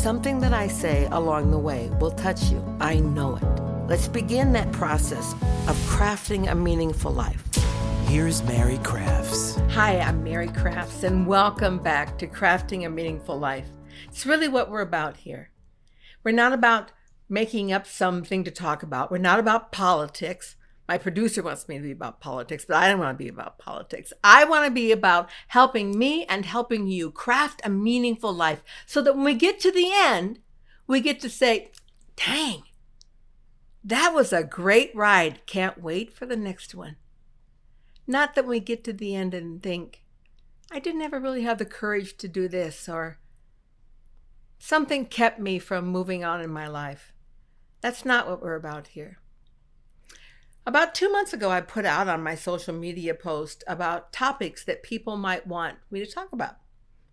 Something that I say along the way will touch you. I know it. Let's begin that process of crafting a meaningful life. Here's Mary Crafts. Hi, I'm Mary Crafts, and welcome back to Crafting a Meaningful Life. It's really what we're about here. We're not about making up something to talk about. We're not about politics. My producer wants me to be about politics, but I don't want to be about politics. I want to be about helping me and helping you craft a meaningful life so that when we get to the end, we get to say, dang, that was a great ride. Can't wait for the next one. Not that we get to the end and think, I didn't ever really have the courage to do this, or something kept me from moving on in my life. That's not what we're about here. About 2 months ago, I put out on my social media post about topics that people might want me to talk about.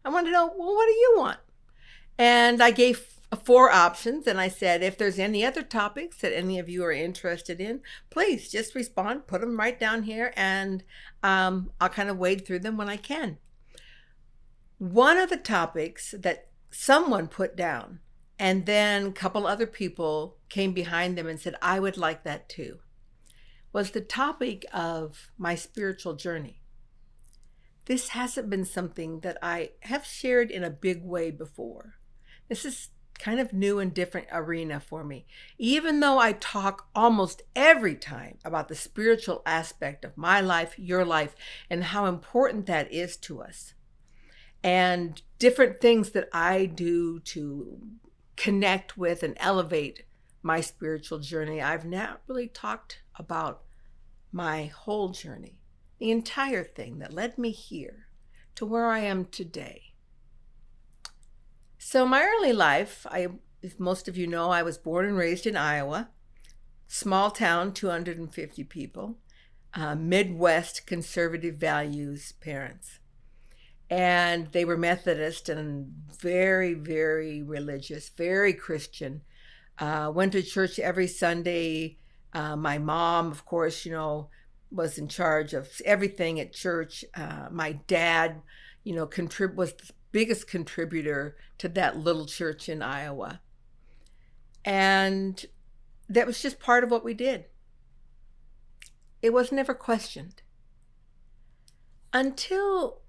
I wanted to know, well, what do you want? And I gave 4 options, and I said, if there's any other topics that any of you are interested in, please just respond, put them right down here, and I'll kind of wade through them when I can. One of the topics that someone put down, and then a couple other people came behind them and said, I would like that too, was the topic of my spiritual journey. This hasn't been something that I have shared in a big way before. This is kind of new and different arena for me. Even though I talk almost every time about the spiritual aspect of my life, your life, and how important that is to us, and different things that I do to connect with and elevate my spiritual journey, I've not really talked about my whole journey, the entire thing that led me here to where I am today. So my early life, if most of you know, I was born and raised in Iowa, small town, 250 people, Midwest conservative values parents. And they were Methodist and very, very religious, very Christian. Went to church every Sunday. My mom, of course, was in charge of everything at church. My dad, was the biggest contributor to that little church in Iowa. And that was just part of what we did. It was never questioned. Until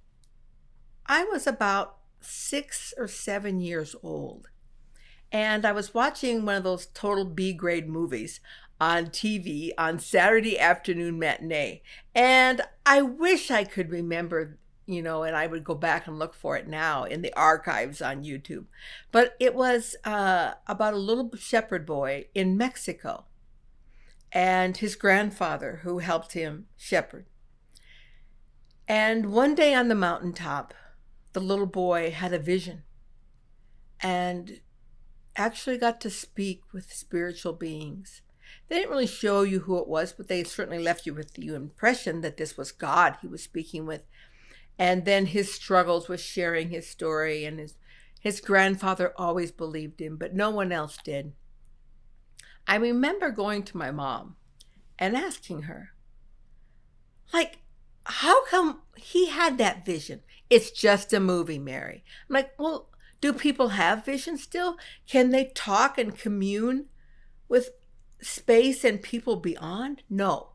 I was about 6 or 7 years old. And I was watching one of those total B-grade movies on TV on Saturday afternoon matinee. And I wish I could remember, and I would go back and look for it now in the archives on YouTube. But it was about a little shepherd boy in Mexico and his grandfather who helped him shepherd. And one day on the mountaintop, the little boy had a vision and actually got to speak with spiritual beings. They didn't really show you who it was, but they certainly left you with the impression that this was God he was speaking with. And then his struggles with sharing his story, and his grandfather always believed him, but no one else did. I remember going to my mom and asking her, how come he had that vision? It's just a movie, Mary. I'm like, well, do people have vision still? Can they talk and commune with space and people beyond? No.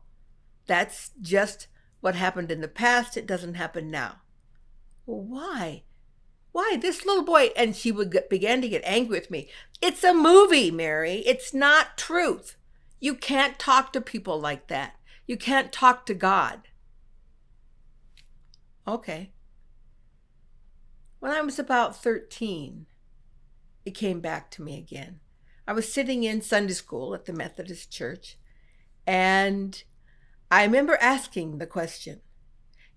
That's just what happened in the past. It doesn't happen now. Well, why? Why? This little boy, and she began to get angry with me. It's a movie, Mary. It's not truth. You can't talk to people like that. You can't talk to God. Okay. When I was about 13, it came back to me again. I was sitting in Sunday school at the Methodist Church, and I remember asking the question,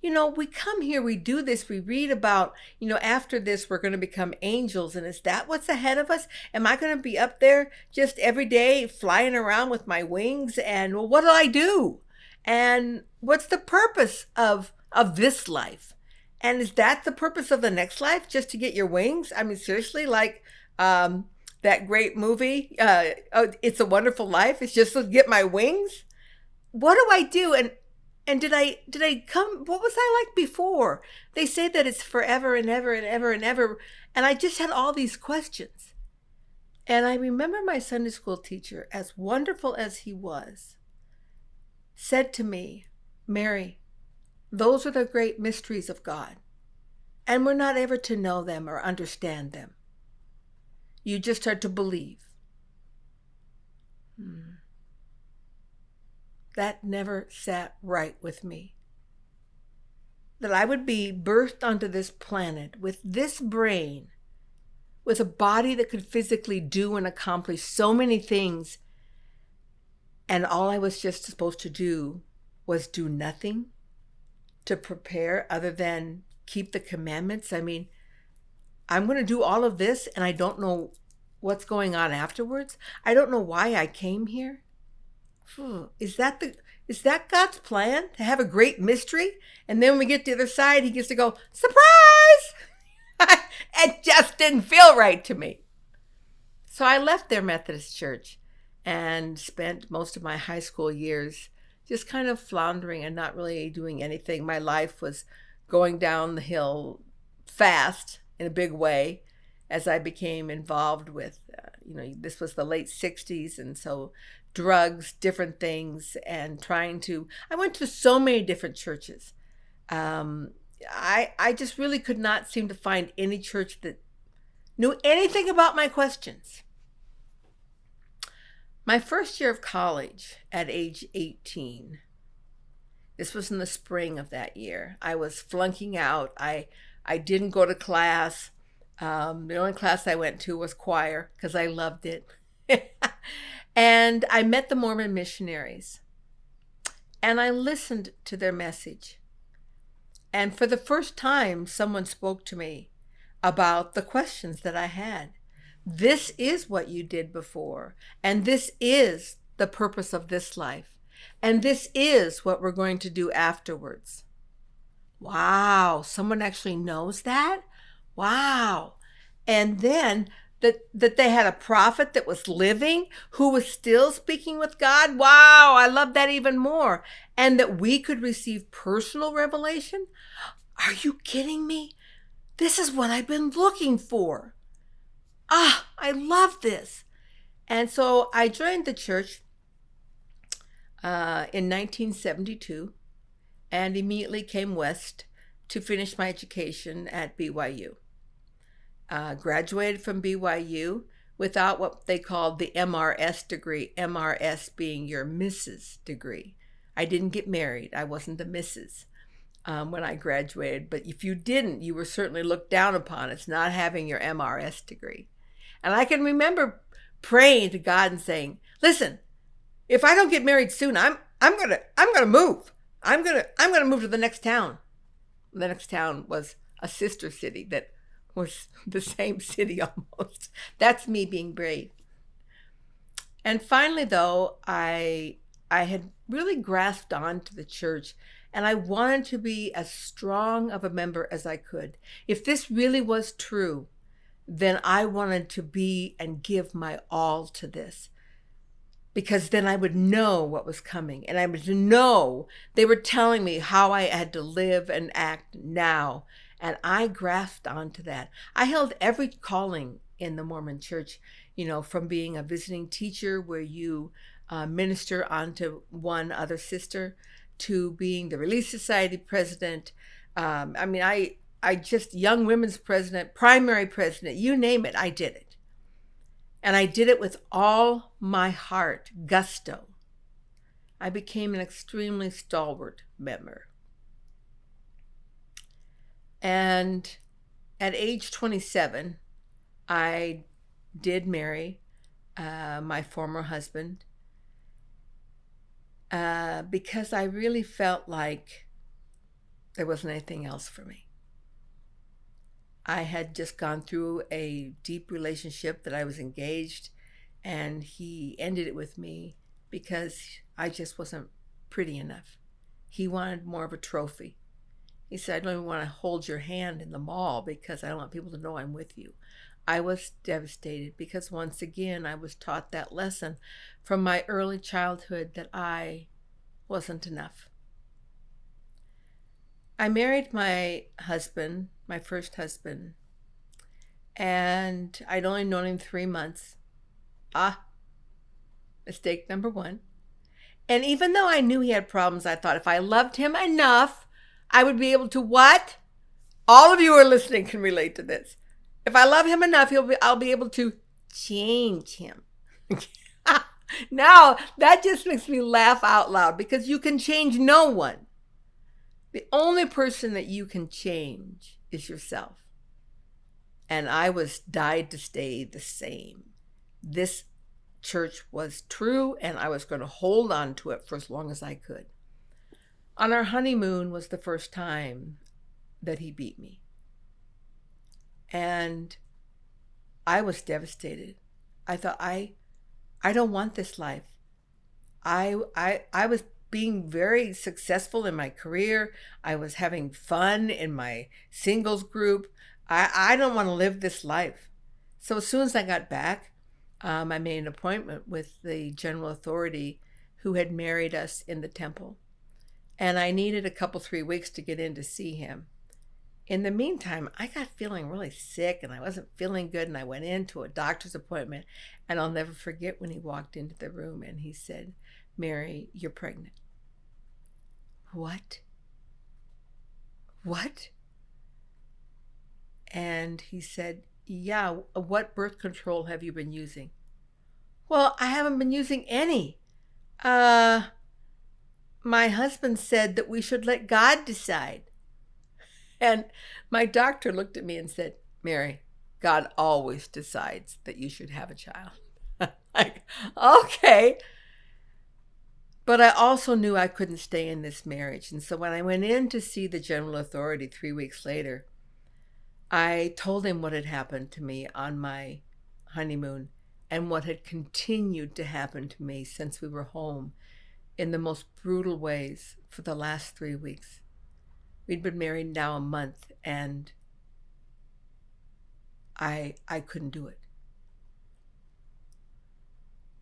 we come here, we do this, we read about, after this, we're going to become angels, and is that what's ahead of us? Am I going to be up there just every day flying around with my wings? And well, what do I do? And what's the purpose of this life? And is that the purpose of the next life, just to get your wings? I mean, seriously, that great movie, It's a Wonderful Life. It's just to get my wings. What do I do? And did I come? What was I like before? They say that it's forever and ever and ever and ever. And I just had all these questions. And I remember my Sunday school teacher, as wonderful as he was, said to me, Mary, those are the great mysteries of God, and we're not ever to know them or understand them. You just are to believe. That never sat right with me. That I would be birthed onto this planet with this brain, with a body that could physically do and accomplish so many things, and all I was just supposed to do was do nothing to prepare other than keep the commandments. I mean, I'm going to do all of this and I don't know what's going on afterwards. I don't know why I came here. Is that God's plan, to have a great mystery? And then when we get to the other side, he gets to go, surprise! It just didn't feel right to me. So I left their Methodist church and spent most of my high school years just kind of floundering and not really doing anything. My life was going down the hill fast in a big way as I became involved with, this was the late 60s, and so drugs, different things, and I went to so many different churches. I just really could not seem to find any church that knew anything about my questions. My first year of college at age 18, this was in the spring of that year, I was flunking out. I didn't go to class. The only class I went to was choir because I loved it. And I met the Mormon missionaries and I listened to their message. And for the first time, someone spoke to me about the questions that I had. This is what you did before, and this is the purpose of this life, and this is what we're going to do afterwards. Wow, someone actually knows that? Wow. And then that they had a prophet that was living who was still speaking with God. Wow, I love that even more. And that we could receive personal revelation. Are you kidding me? This is what I've been looking for. I love this. And so I joined the church in 1972 and immediately came west to finish my education at BYU. Graduated from BYU without what they called the MRS degree, MRS being your Mrs. degree. I didn't get married. I wasn't a Mrs. When I graduated, but if you didn't, you were certainly looked down upon as not having your MRS degree. And I can remember praying to God and saying, listen, if I don't get married soon, I'm gonna move. I'm gonna move to the next town. The next town was a sister city that was the same city almost. That's me being brave. And finally, though, I had really grasped on to the church, and I wanted to be as strong of a member as I could. If this really was true, then I wanted to be and give my all to this, because then I would know what was coming, and I would know they were telling me how I had to live and act now. And I grasped onto that. I held every calling in the Mormon church, from being a visiting teacher where you minister onto one other sister, to being the Relief Society president. I just young women's president, primary president, you name it, I did it. And I did it with all my heart, gusto. I became an extremely stalwart member. And at age 27, I did marry my former husband because I really felt like there wasn't anything else for me. I had just gone through a deep relationship that I was engaged, and he ended it with me because I just wasn't pretty enough. He wanted more of a trophy. He said, I don't even want to hold your hand in the mall because I don't want people to know I'm with you. I was devastated because once again, I was taught that lesson from my early childhood that I wasn't enough. I married my husband, my first husband, and I'd only known him 3 months. Mistake number one. And even though I knew he had problems, I thought if I loved him enough, I would be able to what? All of you who are listening can relate to this. If I love him enough, I'll be able to change him. Now, that just makes me laugh out loud because you can change no one. The only person that you can change is yourself. And I was died to stay the same. This church was true, and I was going to hold on to it for as long as I could. On our honeymoon was the first time that he beat me. And I was devastated. I thought, I don't want this life. I was being very successful in my career. I was having fun in my singles group. I don't want to live this life. So as soon as I got back, I made an appointment with the general authority who had married us in the temple. And I needed 3 weeks to get in to see him. In the meantime, I got feeling really sick and I wasn't feeling good. And I went into a doctor's appointment, and I'll never forget when he walked into the room and he said, "Mary, you're pregnant." What? What? And he said, "Yeah, what birth control have you been using?" "Well, I haven't been using any. My husband said that we should let God decide." And my doctor looked at me and said, "Mary, God always decides that you should have a child." Like, okay. But I also knew I couldn't stay in this marriage. And so when I went in to see the general authority 3 weeks later, I told him what had happened to me on my honeymoon and what had continued to happen to me since we were home in the most brutal ways for the last 3 weeks. We'd been married now a month, and I couldn't do it.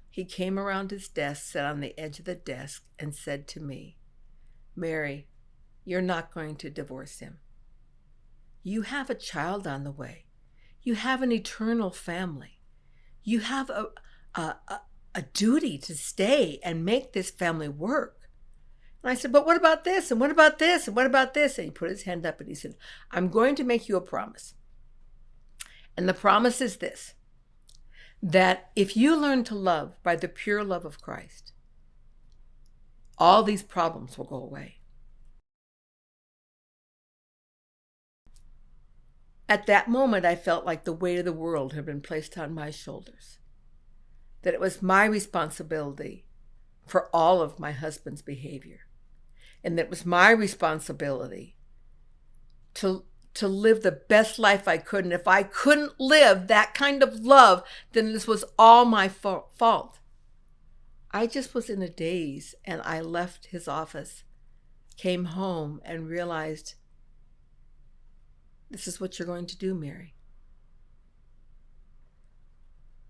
He came around his desk, sat on the edge of the desk, and said to me, "Mary, you're not going to divorce him. You have a child on the way. You have an eternal family. You have a duty to stay and make this family work." And I said, "But what about this? And what about this? And what about this?" And he put his hand up and he said, "I'm going to make you a promise. And the promise is this, that if you learn to love by the pure love of Christ, all these problems will go away." At that moment, I felt like the weight of the world had been placed on my shoulders, that it was my responsibility for all of my husband's behavior, and that it was my responsibility to live the best life I could. And if I couldn't live that kind of love, then this was all my fault. I just was in a daze, and I left his office, came home, and realized, this is what you're going to do, Mary.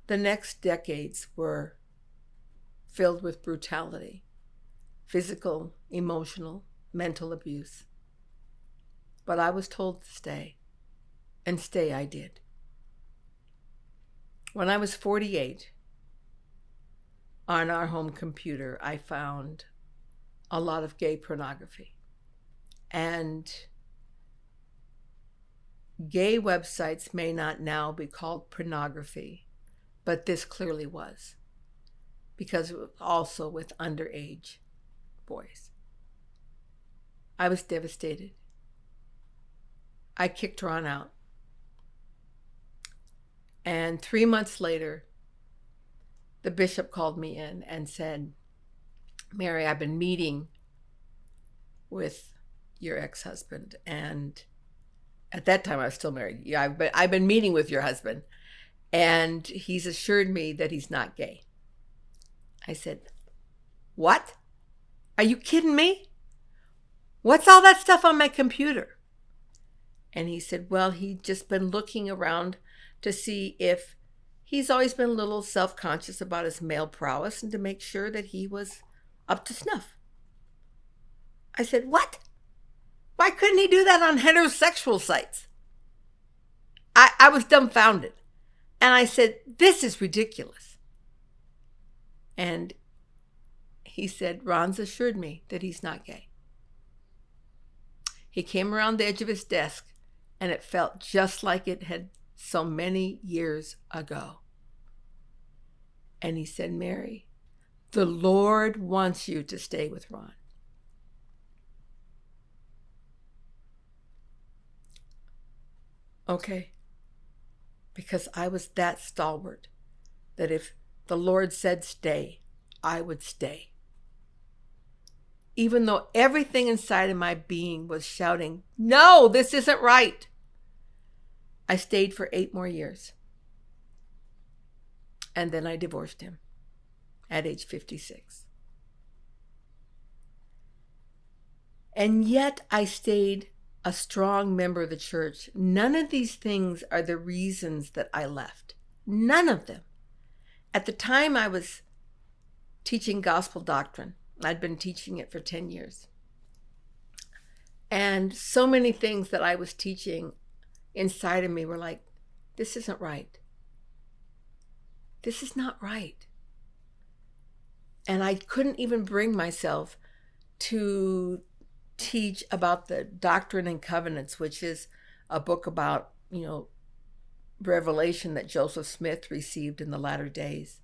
The next decades were filled with brutality, physical, emotional, mental abuse. But I was told to stay, and stay I did. When I was 48, on our home computer, I found a lot of gay pornography. And gay websites may not now be called pornography, but this clearly was, because it was also with underage boys. I was devastated. I kicked Ron out. And 3 months later, the bishop called me in and said, "Mary, I've been meeting with your ex-husband." And at that time, I was still married. "Yeah, I've been meeting with your husband, and he's assured me that he's not gay." I said, "What? Are you kidding me? What's all that stuff on my computer?" And he said, "Well, he'd just been looking around to see if he's always been a little self-conscious about his male prowess and to make sure that he was up to snuff." I said, "What? Why couldn't he do that on heterosexual sites?" I was dumbfounded. And I said, "This is ridiculous." And he said, Ron's assured me that he's not gay. He came around the edge of his desk, and it felt just like it had so many years ago. And he said, Mary, the Lord wants you to stay with Ron. Okay. Because I was that stalwart that if the Lord said stay, I would stay. Even though everything inside of my being was shouting, no, this isn't right. I stayed for 8 more years. And then I divorced him at age 56. And yet I stayed a strong member of the church. None of these things are the reasons that I left. None of them. At the time I was teaching gospel doctrine. I'd been teaching it for 10 years. And so many things that I was teaching inside of me were like, this isn't right. This is not right. And I couldn't even bring myself to teach about the Doctrine and Covenants, which is a book about, revelation that Joseph Smith received in the latter days.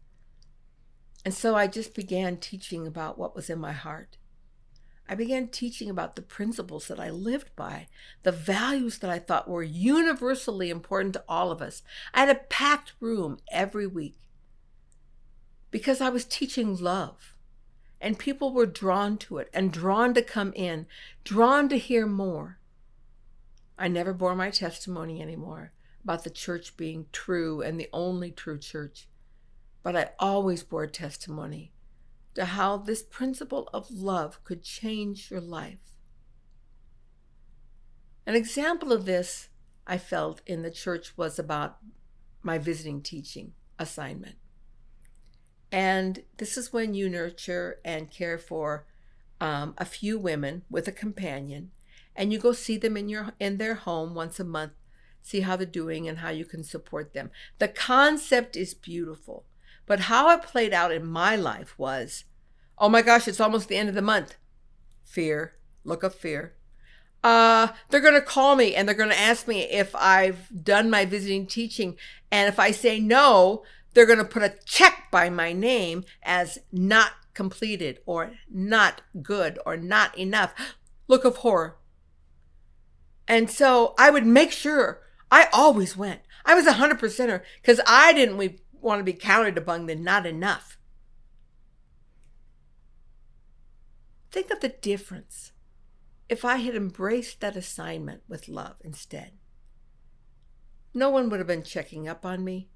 And so I just began teaching about what was in my heart. I began teaching about the principles that I lived by, the values that I thought were universally important to all of us. I had a packed room every week because I was teaching love, and people were drawn to it and drawn to come in, drawn to hear more. I never bore my testimony anymore about the church being true and the only true church. But I always bore testimony to how this principle of love could change your life. An example of this I felt in the church was about my visiting teaching assignment. And this is when you nurture and care for a few women with a companion, and you go see them in their home once a month, see how they're doing and how you can support them. The concept is beautiful. But how it played out in my life was, oh my gosh, it's almost the end of the month. Fear, look of fear. They're going to call me and they're going to ask me if I've done my visiting teaching. And if I say no, they're going to put a check by my name as not completed or not good or not enough. Look of horror. And so I would make sure I always went. I was 100%er because I didn't want to be counted among the not enough. Think of the difference if I had embraced that assignment with love instead. No one would have been checking up on me.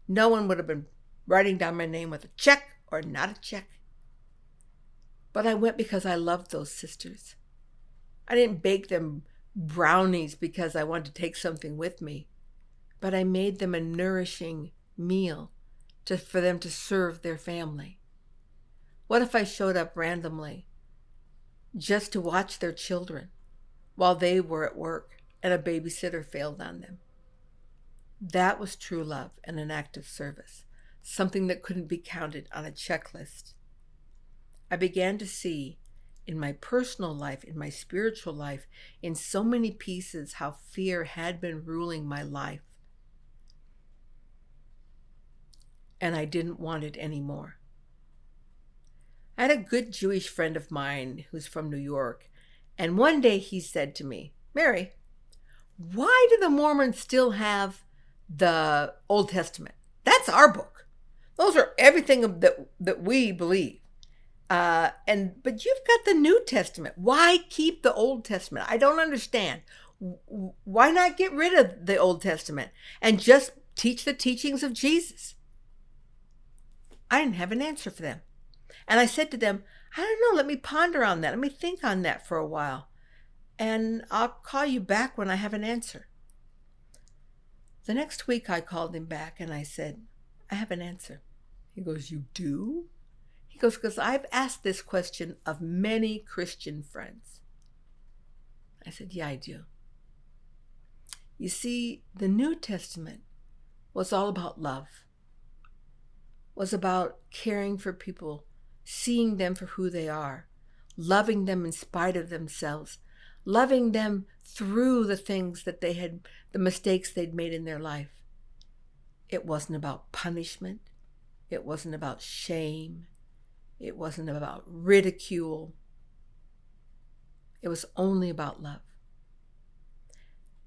No one would have been writing down my name with a check or not a check. But I went because I loved those sisters. I didn't bake them brownies because I wanted to take something with me, but I made them a nourishing meal for them to serve their family. What if I showed up randomly just to watch their children while they were at work and a babysitter failed on them? That was true love and an act of service, something that couldn't be counted on a checklist. I began to see in my personal life, in my spiritual life, in so many pieces how fear had been ruling my life. And I didn't want it anymore. I had a good Jewish friend of mine who's from New York, and one day he said to me, Mary, why do the Mormons still have the Old Testament? That's our book. Those are everything that we believe. But you've got the New Testament. Why keep the Old Testament? I don't understand. Why not get rid of the Old Testament and just teach the teachings of Jesus? I didn't have an answer for them. And I said to them, I don't know, let me ponder on that. Let me think on that for a while. And I'll call you back when I have an answer. The next week I called him back and I said, I have an answer. He goes, you do? He goes, because I've asked this question of many Christian friends. I said, yeah, I do. You see, the New Testament was all about love. was about caring for people, seeing them for who they are, loving them in spite of themselves, loving them through the things that the mistakes they'd made in their life. It wasn't about punishment. It wasn't about shame. It wasn't about ridicule. It was only about love.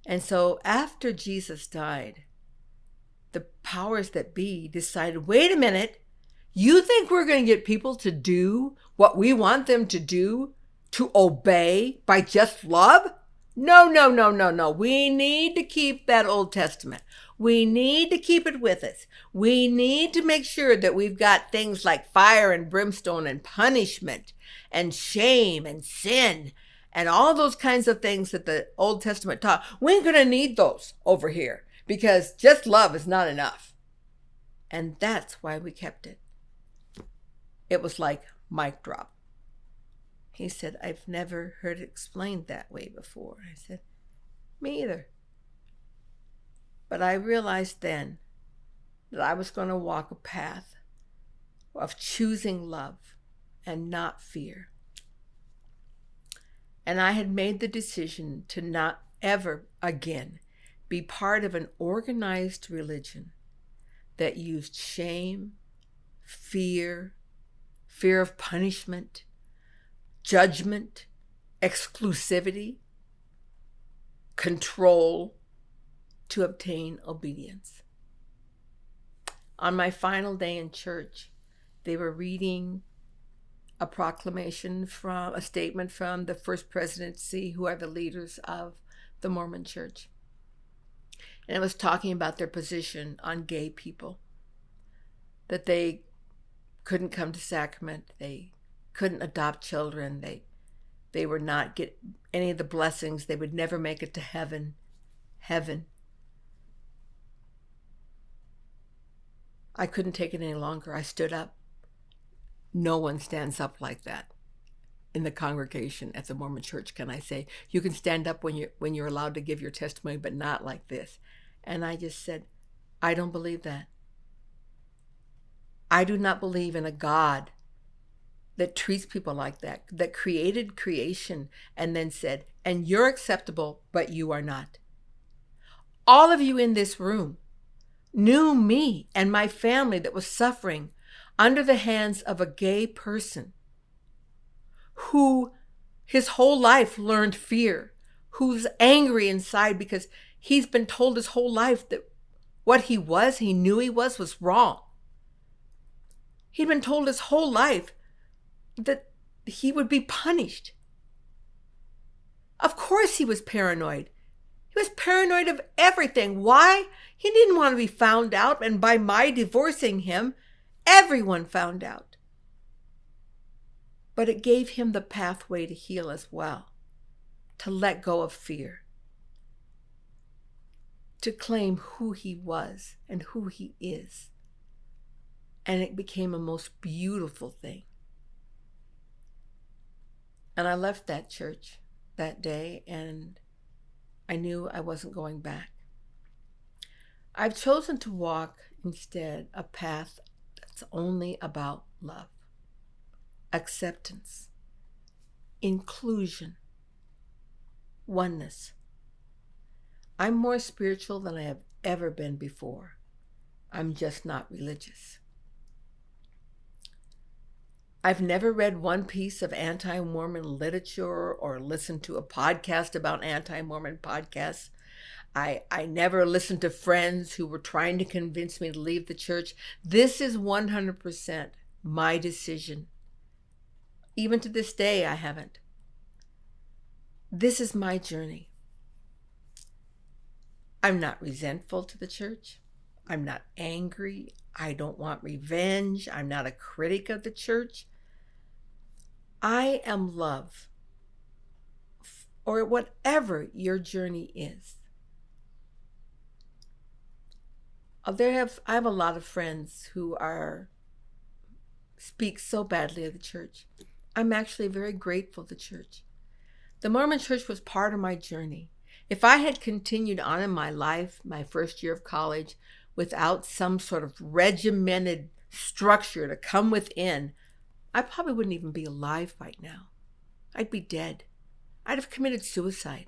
And so after Jesus died, the powers that be decided, wait a minute, you think we're going to get people to do what we want them to do, to obey by just love? No, no, no, no, no. We need to keep that Old Testament. We need to keep it with us. We need to make sure that we've got things like fire and brimstone and punishment and shame and sin and all those kinds of things that the Old Testament taught. We ain't going to need those over here because just love is not enough. And that's why we kept it. It was like mic drop. He said, I've never heard it explained that way before. I said, me either. But I realized then that I was going to walk a path of choosing love and not fear. And I had made the decision to not ever again be part of an organized religion that used shame, fear of punishment, judgment, exclusivity, control to obtain obedience. On my final day in church, they were reading a proclamation from a statement from the First Presidency, who are the leaders of the Mormon Church. And it was talking about their position on gay people, that they couldn't come to sacrament, they couldn't adopt children, they would not get any of the blessings, they would never make it to heaven. I couldn't take it any longer. I stood up. No one stands up like that in the congregation at the Mormon Church. Can I say, you can stand up when you're allowed to give your testimony, but not like this. And I just said, I don't believe that. I do not believe in a God that treats people like that, that created creation and then said, and you're acceptable, but you are not. All of you in this room knew me and my family that was suffering under the hands of a gay person who his whole life learned fear, who's angry inside because he's been told his whole life that what he knew he was wrong. He'd been told his whole life that he would be punished. Of course he was paranoid. He was paranoid of everything. Why? He didn't want to be found out, and by my divorcing him, everyone found out. But it gave him the pathway to heal as well, to let go of fear, to claim who he was and who he is. And it became a most beautiful thing. And I left that church that day, and I knew I wasn't going back. I've chosen to walk instead a path that's only about love, acceptance, inclusion, oneness. I'm more spiritual than I have ever been before. I'm just not religious. I've never read one piece of anti-Mormon literature or listened to a podcast about anti-Mormon podcasts. I never listened to friends who were trying to convince me to leave the church. This is 100% my decision. Even to this day, I haven't. This is my journey. I'm not resentful to the church. I'm not angry. I don't want revenge. I'm not a critic of the church. I am love, or whatever your journey is. I have a lot of friends who speak so badly of the church. I'm actually very grateful to the church. The Mormon Church was part of my journey. If I had continued on in my life, my first year of college, without some sort of regimented structure to come within, I probably wouldn't even be alive right now. I'd be dead. I'd have committed suicide.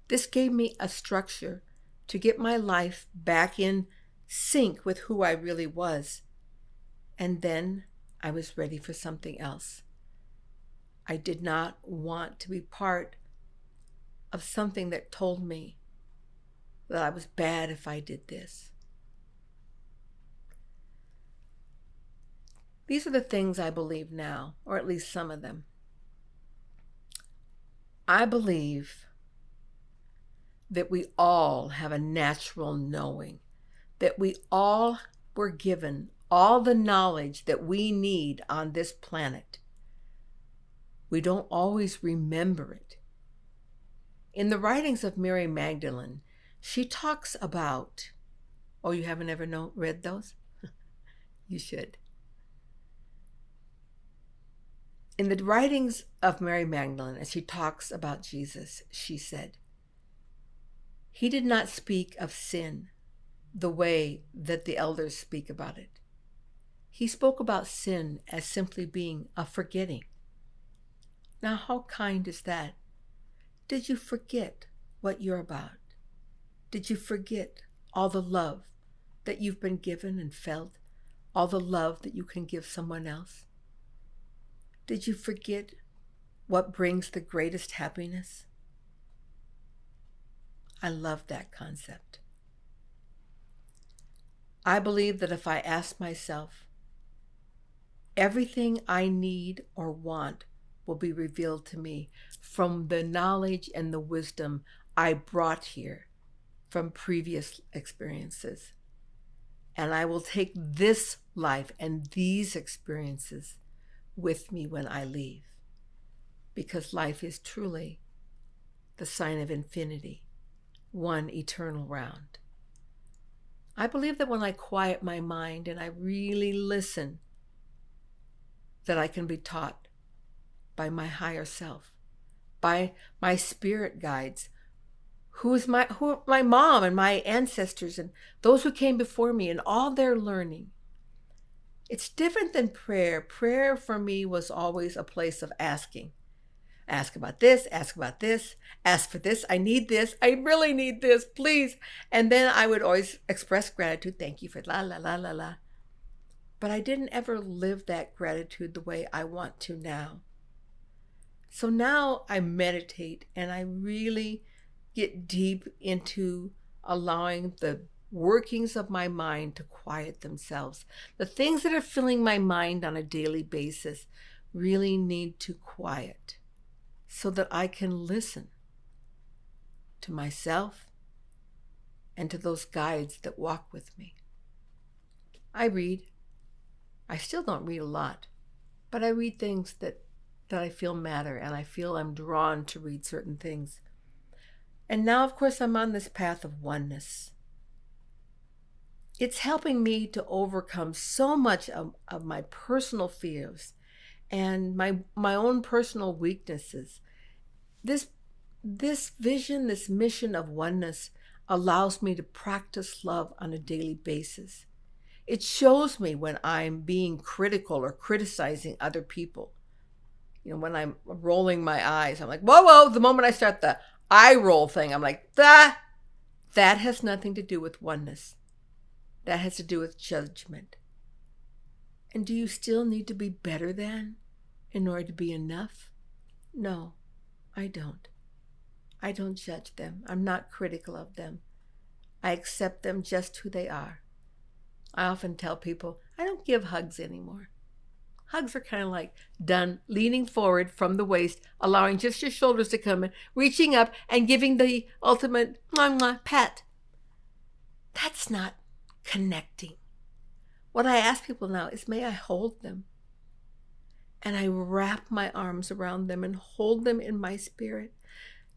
This gave me a structure to get my life back in sync with who I really was. And then I was ready for something else. I did not want to be part of something that told me that I was bad if I did this. These are the things I believe now, or at least some of them. I believe that we all have a natural knowing, that we all were given all the knowledge that we need on this planet. We don't always remember it. In the writings of Mary Magdalene, she talks about, oh, you haven't ever read those? You should. In the writings of Mary Magdalene, as she talks about Jesus, she said, he did not speak of sin the way that the elders speak about it. He spoke about sin as simply being a forgetting. Now, how kind is that? Did you forget what you're about? Did you forget all the love that you've been given and felt? All the love that you can give someone else? Did you forget what brings the greatest happiness? I love that concept. I believe that if I ask myself, everything I need or want will be revealed to me from the knowledge and the wisdom I brought here from previous experiences. And I will take this life and these experiences with me when I leave, because life is truly the sign of infinity, one eternal round. I believe that when I quiet my mind and I really listen, that I can be taught by my higher self, by my spirit guides, who my mom and my ancestors and those who came before me and all their learning. It's different than prayer. Prayer for me was always a place of asking. Ask about this, ask about this, ask for this. I need this. I really need this, please. And then I would always express gratitude. Thank you for la, la, la, la, la. But I didn't ever live that gratitude the way I want to now. So now I meditate and I really get deep into allowing the workings of my mind to quiet themselves. The things that are filling my mind on a daily basis really need to quiet so that I can listen to myself and to those guides that walk with me. I read. I still don't read a lot, but I read things that I feel matter, and I feel I'm drawn to read certain things. And now, of course, I'm on this path of oneness. It's helping me to overcome so much of my personal fears and my own personal weaknesses. This vision, this mission of oneness allows me to practice love on a daily basis. It shows me when I'm being critical or criticizing other people. When I'm rolling my eyes, I'm like, whoa. The moment I start the eye roll thing, I'm like, that has nothing to do with oneness. That has to do with judgment. And do you still need to be better than in order to be enough? No, I don't. I don't judge them. I'm not critical of them. I accept them just who they are. I often tell people, I don't give hugs anymore. Hugs are kind of like done leaning forward from the waist, allowing just your shoulders to come in, reaching up and giving the ultimate mwah, mwah, pat. That's not connecting. What I ask people now is, may I hold them? And I wrap my arms around them and hold them in my spirit,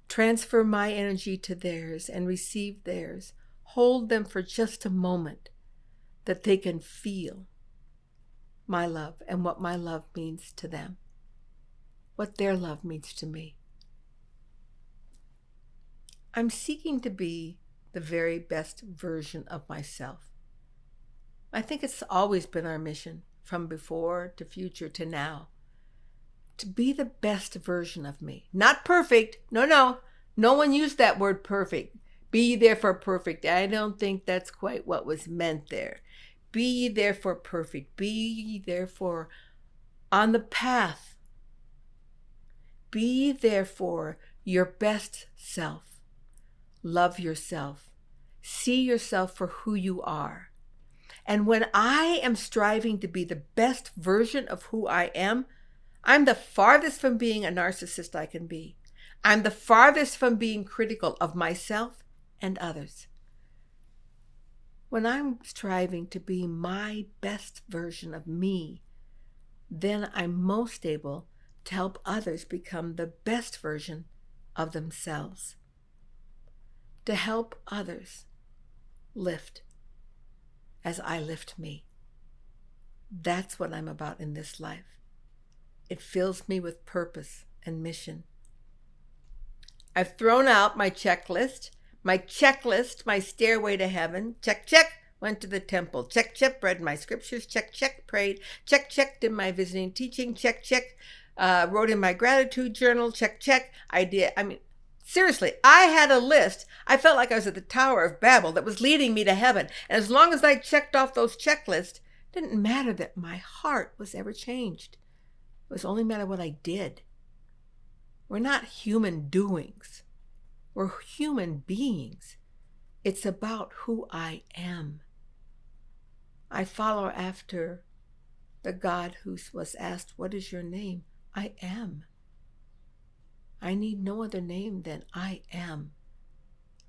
transfer my energy to theirs and receive theirs, hold them for just a moment that they can feel my love and what my love means to them, what their love means to me. I'm seeking to be the very best version of myself. I think it's always been our mission, from before to future to now, to be the best version of me. Not perfect. No. No one used that word perfect. Be ye therefore perfect. I don't think that's quite what was meant there. Be ye therefore perfect. Be ye therefore on the path. Be ye therefore your best self. Love yourself. See yourself for who you are. And when I am striving to be the best version of who I am, I'm the farthest from being a narcissist I can be. I'm the farthest from being critical of myself and others. When I'm striving to be my best version of me, then I'm most able to help others become the best version of themselves. To help others lift as I lift me. That's what I'm about in this life. It fills me with purpose and mission. I've thrown out my checklist, my stairway to heaven. Check, went to the temple. Check, read my scriptures. Check, prayed. Check, did my visiting teaching. Check, wrote in my gratitude journal. Check, seriously, I had a list. I felt like I was at the Tower of Babel that was leading me to heaven. And as long as I checked off those checklists, it didn't matter that my heart was ever changed. It was only a matter what I did. We're not human doings. We're human beings. It's about who I am. I follow after the God who was asked, "What is your name?" I am. I need no other name than I am.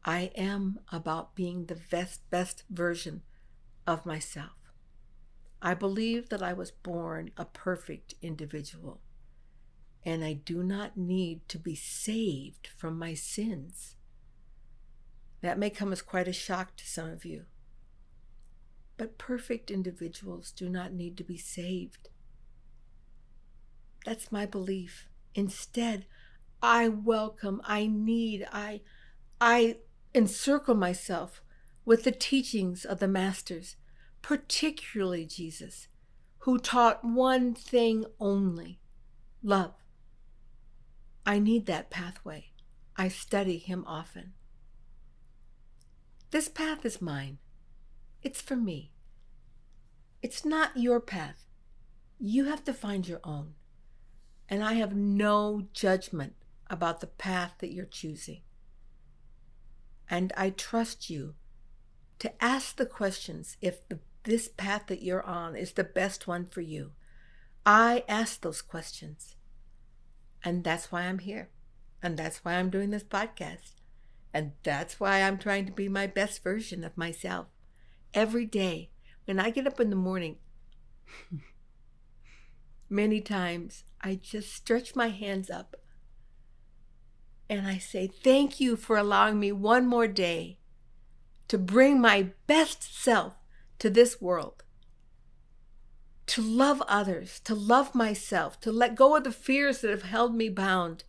I am about being the best version of myself. I believe that I was born a perfect individual, and I do not need to be saved from my sins. That may come as quite a shock to some of you, but perfect individuals do not need to be saved. That's my belief. Instead, I encircle myself with the teachings of the masters, particularly Jesus, who taught one thing only: love. I need that pathway. I study him often. This path is mine. It's for me. It's not your path. You have to find your own. And I have no judgment about the path that you're choosing. And I trust you to ask the questions if this path that you're on is the best one for you. I ask those questions. And that's why I'm here. And that's why I'm doing this podcast. And that's why I'm trying to be my best version of myself. Every day, when I get up in the morning, many times I just stretch my hands up and I say, thank you for allowing me one more day to bring my best self to this world, to love others, to love myself, to let go of the fears that have held me bound,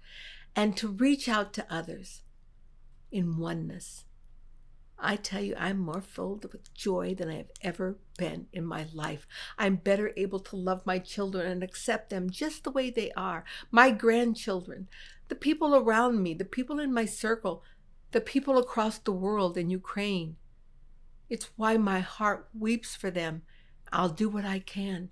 and to reach out to others in oneness. I tell you, I'm more filled with joy than I have ever been in my life. I'm better able to love my children and accept them just the way they are. My grandchildren, the people around me, the people in my circle, the people across the world in Ukraine. It's why my heart weeps for them. I'll do what I can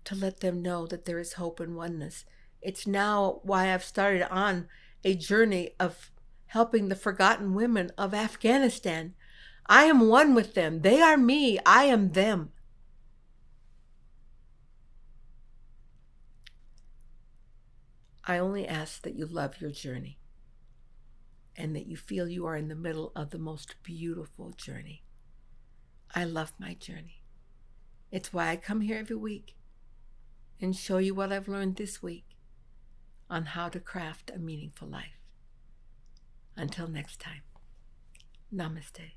to let them know that there is hope and oneness. It's now why I've started on a journey of helping the forgotten women of Afghanistan. I am one with them. They are me. I am them. I only ask that you love your journey and that you feel you are in the middle of the most beautiful journey. I love my journey. It's why I come here every week and show you what I've learned this week on how to craft a meaningful life. Until next time, namaste.